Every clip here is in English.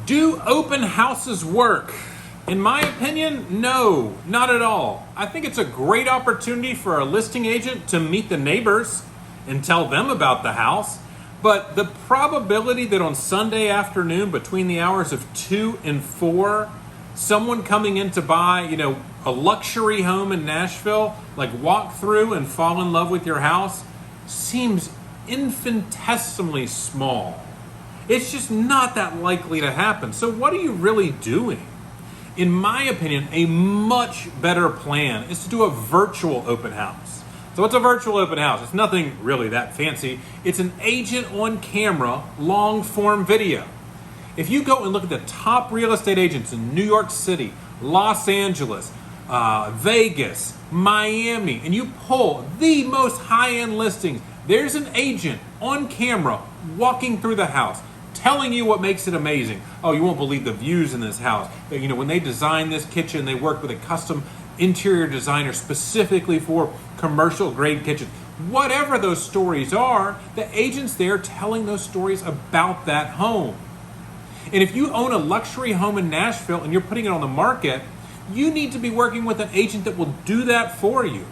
Do open houses work? In my opinion, no, not at all. I think it's a great opportunity for a listing agent to meet the neighbors and tell them about the house. But the probability that on Sunday afternoon between the hours of 2 and 4, someone coming in to buy, a luxury home in Nashville, like walk through and fall in love with your house, seems infinitesimally small. It's just not that likely to happen. So what are you really doing? In my opinion, a much better plan is to do a virtual open house. So what's a virtual open house? It's nothing really that fancy. It's an agent on camera, long form video. If you go and look at the top real estate agents in New York City, Los Angeles, Vegas, Miami, and you pull the most high-end listings, there's an agent on camera walking through the house, telling you what makes it amazing. Oh, you won't believe the views in this house. When they designed this kitchen, they worked with a custom interior designer specifically for commercial grade kitchens. Whatever those stories are, the agent's there telling those stories about that home. And if you own a luxury home in Nashville and you're putting it on the market, you need to be working with an agent that will do that for you.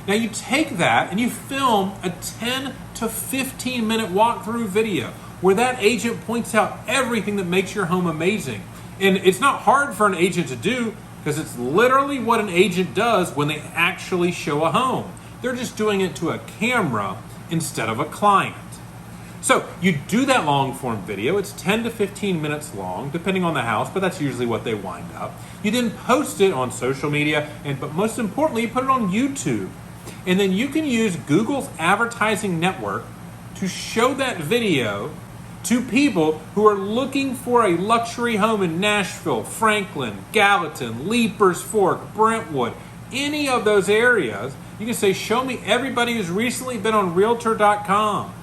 Now you take that and you film a 10 to 15 minute walkthrough video where that agent points out everything that makes your home amazing. And it's not hard for an agent to do because it's literally what an agent does when they actually show a home. They're just doing it to a camera instead of a client. So you do that long form video. It's 10 to 15 minutes long, depending on the house, but that's usually what they wind up. You then post it on social media, but most importantly, you put it on YouTube. And then you can use Google's advertising network to show that video to people who are looking for a luxury home in Nashville, Franklin, Gallatin, Leapers Fork, Brentwood, any of those areas. You can say, show me everybody who's recently been on Realtor.com.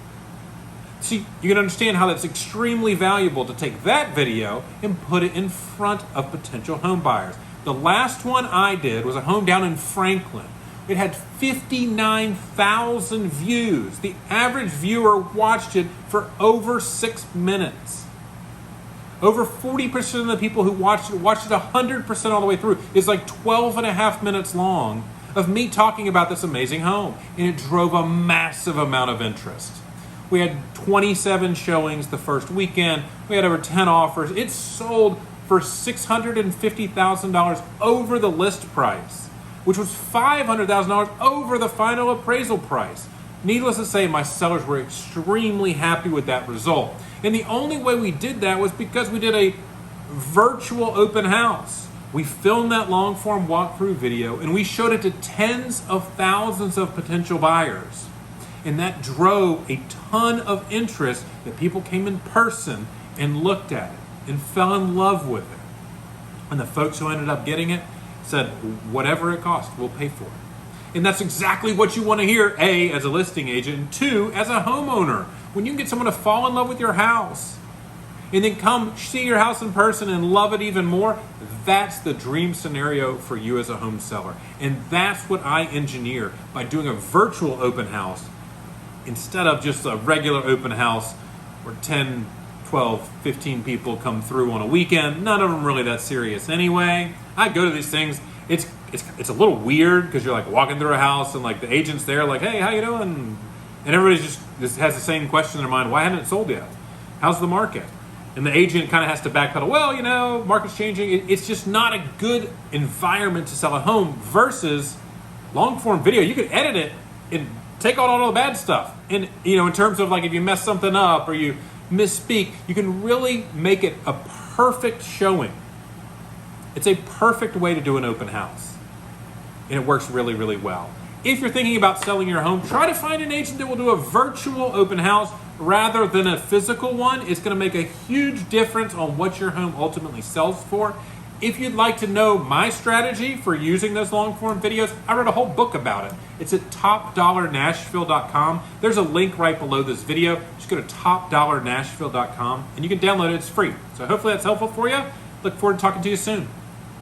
See, you can understand how that's extremely valuable to take that video and put it in front of potential home buyers. The last one I did was a home down in Franklin. It had 59,000 views. The average viewer watched it for over 6 minutes. Over 40% of the people who watched it 100% all the way through. It's like 12 and a half minutes long of me talking about this amazing home. And it drove a massive amount of interest. We had 27 showings the first weekend. We had over 10 offers. It sold for $650,000 over the list price, which was $500,000 over the final appraisal price. Needless to say, my sellers were extremely happy with that result. And the only way we did that was because we did a virtual open house. We filmed that long form walkthrough video and we showed it to tens of thousands of potential buyers. And that drove a ton of interest that people came in person and looked at it and fell in love with it. And the folks who ended up getting it said, whatever it costs, we'll pay for it. And that's exactly what you want to hear, A, as a listing agent, and 2, as a homeowner. When you can get someone to fall in love with your house and then come see your house in person and love it even more, that's the dream scenario for you as a home seller. And that's what I engineer by doing a virtual open house instead of just a regular open house where 10, 12, 15 people come through on a weekend. None of them really that serious anyway. I go to these things. It's a little weird because you're like walking through a house and like the agent's there like, hey, how you doing? And everybody just has the same question in their mind. Why hasn't it sold yet? How's the market? And the agent kind of has to backpedal. Well, market's changing. It's just not a good environment to sell a home versus long form video. You could edit it and take out all the bad stuff. And, in terms of like if you mess something up or you misspeak, you can really make it a perfect showing. It's a perfect way to do an open house. And it works really, really well. If you're thinking about selling your home, try to find an agent that will do a virtual open house rather than a physical one. It's going to make a huge difference on what your home ultimately sells for. If you'd like to know my strategy for using those long form videos, I wrote a whole book about it. It's at topdollarnashville.com. There's a link right below this video. Just go to topdollarnashville.com and you can download it. It's free. So hopefully that's helpful for you. Look forward to talking to you soon.